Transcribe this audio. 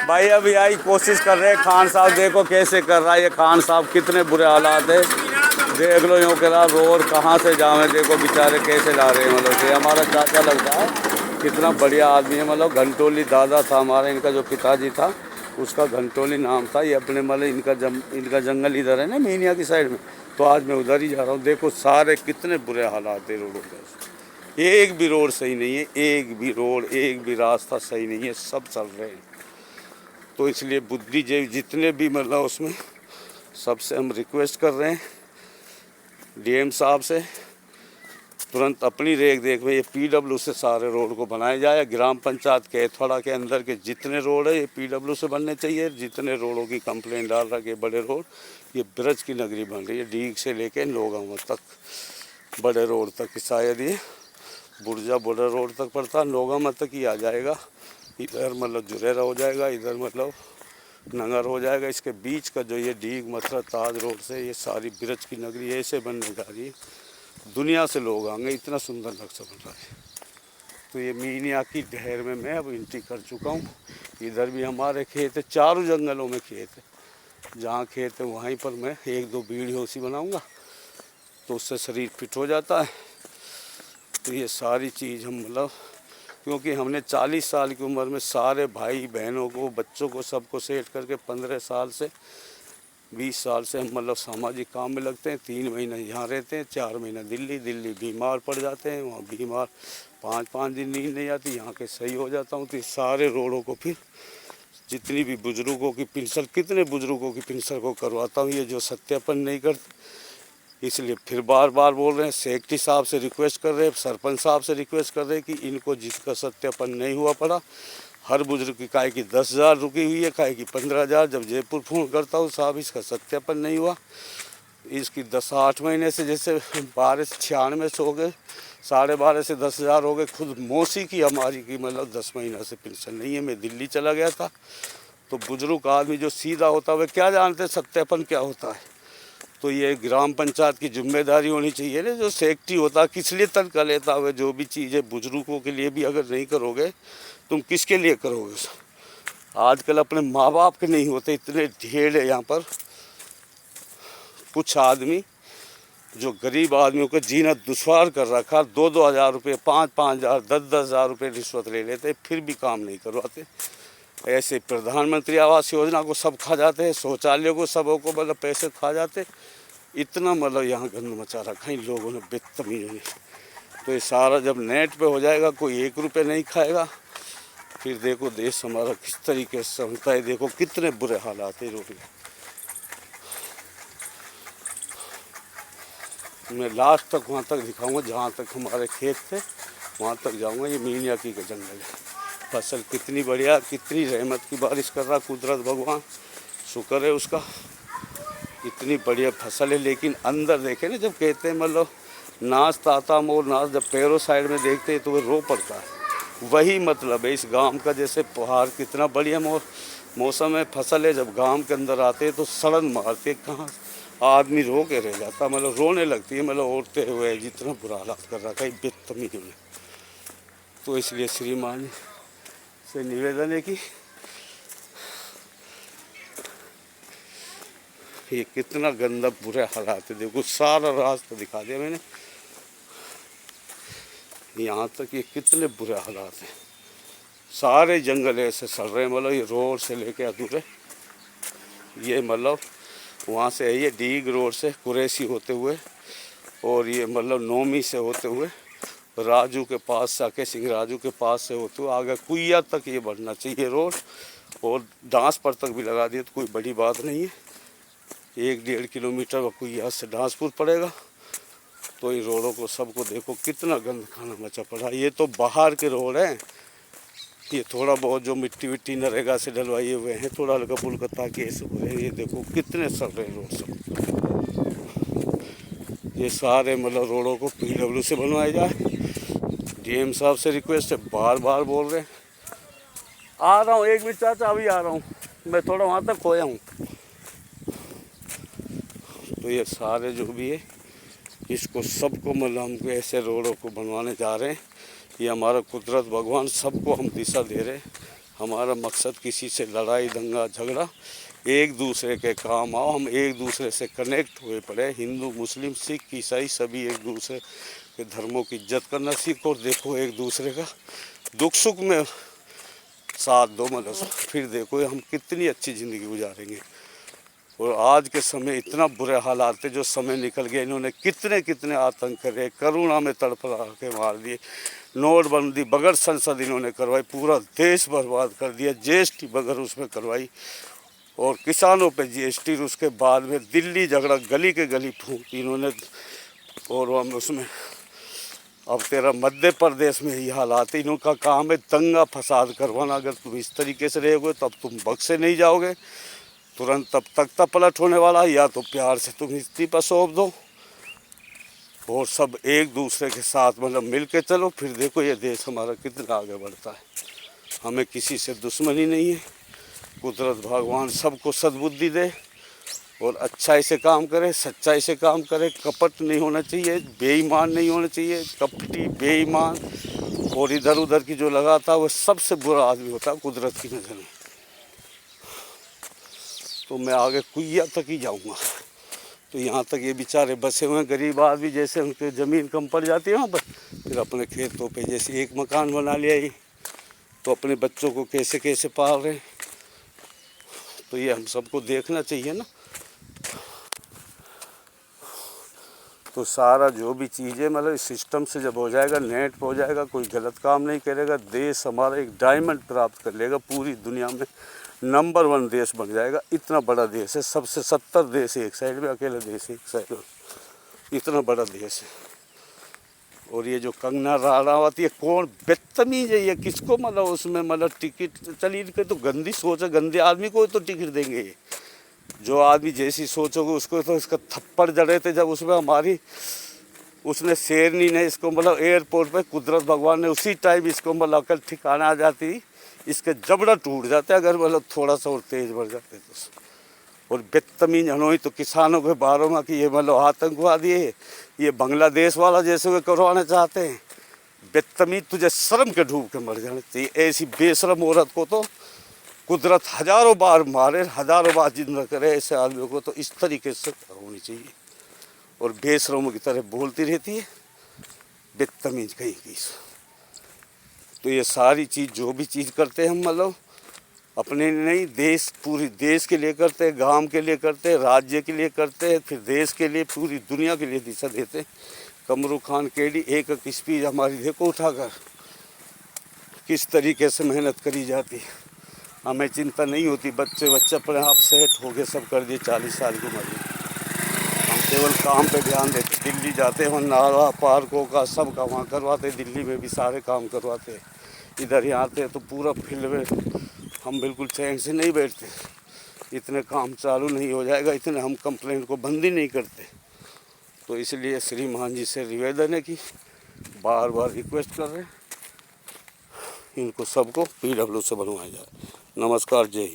भाई अभी आई कोशिश कर रहे हैं खान साहब, देखो कैसे कर रहा है ये खान साहब, कितने बुरे हालात है। देख लो यूँ कह रोड कहाँ से जावे, देखो बेचारे कैसे ला रहे हैं। मतलब ये हमारा चाचा लगता है, कितना बढ़िया आदमी है। मतलब घंटोली दादा था हमारा, इनका जो पिताजी था उसका घंटोली नाम था। ये अपने मतलब इनका जंगल इधर है ना मीनिया की साइड में, तो आज मैं उधर ही जा रहा हूँ। देखो सारे कितने बुरे हालात है रोडों के, एक भी रोड सही नहीं है, एक भी रोड एक भी रास्ता सही नहीं है, सब चल रहे हैं। तो इसलिए बुद्धिजीवी जितने भी मतलब उसमें, सबसे हम रिक्वेस्ट कर रहे हैं डीएम साहब से, तुरंत अपनी देख में ये पीडब्ल्यू से सारे रोड को बनाया जाए। ग्राम पंचायत केथवाड़ा के अंदर के जितने रोड है ये पीडब्ल्यू से बनने चाहिए। जितने रोडों की कंप्लेंट डाल रखे बड़े रोड, ये ब्रज की नगरी बन रही है, डीग से लेके नौगांव तक, बड़े रोड तक। शायद ये बुर्जा बड़े रोड तक पड़ता, नौगांव तक ही आ जाएगा। इधर मतलब जुरेरा हो जाएगा, इधर मतलब नगर हो जाएगा। इसके बीच का जो ये डीग मथुरा ताज रोड से ये सारी ब्रज की नगरी ऐसे बनने जा रही है, दुनिया से लोग आएंगे, इतना सुंदर नक्शा बन रहा है। तो ये मीनिया की ढेर में मैं अब एंट्री कर चुका हूँ। इधर भी हमारे खेत है, चारों जंगलों में खेत है। जहाँ खेत है वहीं पर मैं एक दो वीडियो सी बनाऊँगा, तो उससे शरीर फिट हो जाता है। तो ये सारी चीज़ हम मतलब, क्योंकि हमने 40 साल की उम्र में सारे भाई बहनों को, बच्चों को, सबको सेट करके 15 साल से 20 साल से हम मतलब सामाजिक काम में लगते हैं। 3 महीने यहाँ रहते हैं, 4 महीना दिल्ली बीमार पड़ जाते हैं। वहाँ बीमार 5-5 दिन नींद नहीं आती, यहाँ के सही हो जाता हूँ। तो ये सारे रोडों को फिर जितनी भी बुजुर्गों की पेंशन, कितने बुजुर्गों की पेंशन को करवाता हूँ, ये जो सत्यापन नहीं करते। इसलिए फिर बार बार बोल रहे हैं, सेक्रेटरी साहब से रिक्वेस्ट कर रहे हैं, सरपंच साहब से रिक्वेस्ट कर रहे हैं कि इनको जिसका सत्यापन नहीं हुआ पड़ा, हर बुजुर्ग की काहे की 10,000 रुकी हुई है, काहे की 15,000। जब जयपुर फ़ोन करता हूँ, साहब इसका सत्यापन नहीं हुआ, इसकी 10-8 महीने से, जैसे 12 से 96 हो गए, 12.5 से 10,000 हो गए। खुद मौसी की हमारी की मतलब 10 महीना से पेंशन नहीं है। मैं दिल्ली चला गया था, तो बुजुर्ग आदमी जो सीधा होता है वह क्या जानते सत्यापन क्या होता है। तो ये ग्राम पंचायत की जिम्मेदारी होनी चाहिए ना, जो सेक्रेटरी होता किस लिए तनख्वाह लेता हुआ, जो भी चीज़ें बुजुर्गों के लिए भी अगर नहीं करोगे, तुम किसके लिए करोगे। आजकल अपने माँ बाप के नहीं होते, इतने ढेर है यहाँ पर। कुछ आदमी जो गरीब आदमियों को जीना दुश्वार कर रखा, 2-2 हज़ार रुपये, 5-5 हज़ार, 10-10 हज़ार रुपये रिश्वत ले लेते, फिर भी काम नहीं करवाते। ऐसे प्रधानमंत्री आवास योजना को सब खा जाते हैं, शौचालयों को सबों को मतलब पैसे खा जाते। इतना मतलब यहाँ गंद मचा रखा है इन लोगों ने, बेतमीज़ी ने। तो ये सारा जब नेट पे हो जाएगा, कोई 1 रुपये नहीं खाएगा। फिर देखो देश हमारा किस तरीके से चलता है, देखो कितने बुरे हालात है रोड में। मैं लास्ट तक वहाँ तक दिखाऊंगा, जहाँ तक हमारे खेत थे वहाँ तक जाऊँगा। ये मीनिया की का जंगल है। फसल कितनी बढ़िया, कितनी रहमत की बारिश कर रहा कुदरत भगवान, शुक्र है उसका, इतनी बढ़िया फसल है। लेकिन अंदर देखे ना, जब कहते हैं मतलब नाच ताता मोर नाच, जब पैरों साइड में देखते हैं तो वो रो पड़ता है। वही मतलब है इस गांव का। जैसे पहाड़ कितना बढ़िया मौसम है, फसल है, जब गांव के अंदर आते हैं तो सड़न मारते, कहाँ आदमी रो के रह जाता, मतलब रोने लगती है, मतलब ओढ़ते हुए जितना बुरा हालात कर रखा है बेतमीज़ी में। तो इसलिए श्रीमान से निवेदन है कि ये कितना गंदा बुरे हालात है। देखो सारा रास्ता दिखा दिया मैंने, यहाँ तक ये कितने बुरे हालात हैं। सारे जंगल ऐसे सड़ रहे हैं, मतलब ये रोड से लेके अधूरे, ये मतलब वहाँ से है ये डीग रोड से कुरैसी होते हुए, और ये मतलब नौमी से होते हुए राजू के पास से आके, सिंह राजू के पास से होते हुए आगे कुइया तक ये बढ़ना चाहिए रोड। और डांसपुर तक भी लगा दिए तो कोई बड़ी बात नहीं है, 1-1.5 किलोमीटर कुइया से डांसपुर पड़ेगा। तो इन रोडों को सबको देखो कितना गंद खाना मचा पड़ा। ये तो बाहर के रोड हैं, ये थोड़ा बहुत जो मिट्टी विट्टी नरेगा से डलवाए हुए हैं, थोड़ा हल्का फुल्का ताकि ऐसे हो रहे हैं। ये देखो कितने सड़ रहे हैं रोड सब। ये सारे मतलब रोडों को पीडब्ल्यू से बनवाया जाए। डीएम साहब से रिक्वेस्ट है, बार बार बोल रहे हैं। आ रहा हूँ 1 मिनट चाचा, अभी आ रहा हूँ, मैं थोड़ा वहाँ तक खोया हूँ। तो ये सारे जो भी है, इसको सबको मतलब हमको ऐसे रोडों को बनवाने जा रहे हैं। ये हमारा कुदरत भगवान सबको हम दिशा दे रहे। हमारा मकसद किसी से लड़ाई दंगा झगड़ा, एक दूसरे के काम आओ, हम एक दूसरे से कनेक्ट हुए पड़े। हिंदू मुस्लिम सिख ईसाई सभी एक दूसरे के धर्मों की इज्जत करना सीखो और देखो एक दूसरे का दुख सुख में साथ दो, मतलब फिर देखो हम कितनी अच्छी ज़िंदगी गुजारेंगे। और आज के समय इतना बुरे हालात है, जो समय निकल गया इन्होंने कितने कितने आतंक करे, करुणा में तड़पड़ा के मार दिए, नोटबंदी बगैर संसद इन्होंने करवाई, पूरा देश बर्बाद कर दिया, जीएसटी बगैर उसमें करवाई और किसानों पे जीएसटी। उसके बाद में दिल्ली झगड़ा गली के गली फूंक इन्होंने। और हम उसमें अब तेरा मध्य प्रदेश में ही हालात है, इनका काम है दंगा फसाद करवाना। अगर तुम इस तरीके से रहोगे तब तुम बख्शे नहीं जाओगे, तुरंत तब तख्ता पलट होने वाला है। या तो प्यार से तुम इस्तीफा सौंप दो और सब एक दूसरे के साथ मतलब मिल के चलो, फिर देखो ये देश हमारा कितना आगे बढ़ता है। हमें किसी से दुश्मनी नहीं है। कुदरत भगवान सबको सद्बुद्धि दे और अच्छाई से काम करे, सच्चाई से काम करे, कपट नहीं होना चाहिए, बेईमान नहीं होना चाहिए। कपटी बेईमान और इधर उधर की जो लगाता है वो सबसे बुरा आदमी होता है कुदरत की नज़र में। तो मैं आगे कुइया तक ही जाऊंगा। तो यहाँ तक ये बेचारे बसे हुए हैं गरीब आदमी, जैसे उनके ज़मीन कम पड़ जाती है वहाँ पर, फिर अपने खेतों पे जैसे एक मकान बना लिया ही, तो अपने बच्चों को कैसे कैसे पाल रहे हैं। तो ये हम सबको देखना चाहिए ना। तो सारा जो भी चीज़ें मतलब सिस्टम से जब हो जाएगा, नेट पे हो जाएगा, कोई गलत काम नहीं करेगा, देश हमारा एक डायमंड प्राप्त कर लेगा, पूरी दुनिया में नंबर 1 देश बन जाएगा। इतना बड़ा देश है, सबसे 70 देश है एक साइड में, अकेला देश एक साइड में, इतना बड़ा देश है। और ये जो कंगना राणावत, ये कौन बदतमीज है, ये किसको मतलब उसमें मतलब टिकट चली के, तो गंदी सोच है, गंदे आदमी को तो टिकट देंगे ये। जो आदमी जैसी सोचोगे उसको तो इसका थप्पड़ जड़े थे जब उसमें हमारी उसने शेरनी ने इसको मतलब एयरपोर्ट पे कुदरत भगवान ने उसी टाइम इसको मतलब अकल ठिकाना आ जाती, इसके जबड़ा टूट जाते अगर मतलब थोड़ा सा और तेज बढ़ जाते तो। और बदतमीज हनोई तो किसानों के बारे में कि ये मतलब आतंकवादी है, ये बांग्लादेश वाला जैसे वे करवाना चाहते हैं। बदतमीज, तुझे शर्म के डूब के मर जाना चाहिए। ऐसी बेशरम औरत को तो कुदरत हजारों बार मारे, हजारों बार जिंदा करे ऐसे आदमियों को, तो इस तरीके से होनी चाहिए। और बेशरमों की तरह बोलती रहती है, बदतमीज कहीं की। तो ये सारी चीज़ जो भी चीज़ करते हैं हम मतलब अपने नहीं, देश पूरी देश के लिए करते हैं, गांव के लिए करते हैं, राज्य के लिए करते हैं, फिर देश के लिए पूरी दुनिया के लिए दिशा देते हैं। कमरू खान केडी एक स्पीच हमारी देखो उठाकर किस तरीके से मेहनत करी जाती है। हमें चिंता नहीं होती, बच्चे अपने आप सेट हो गए, सब कर दिए 40 साल की उम्र में। हम केवल काम पे ध्यान देते, दिल्ली जाते हैं नाला पार्कों का सब का वहाँ करवाते, दिल्ली में भी सारे काम करवाते। इधर यहाँ आते तो पूरा फील्ड में हम बिल्कुल चैन से नहीं बैठते, इतने काम चालू नहीं हो जाएगा, इतने हम कंप्लेंट को बंद ही नहीं करते। तो इसलिए श्रीमान जी से निवेदन है कि बार बार रिक्वेस्ट कर रहे हैं इनको सबको PW से बनवाया जाए। नमस्कार, जय हिंद।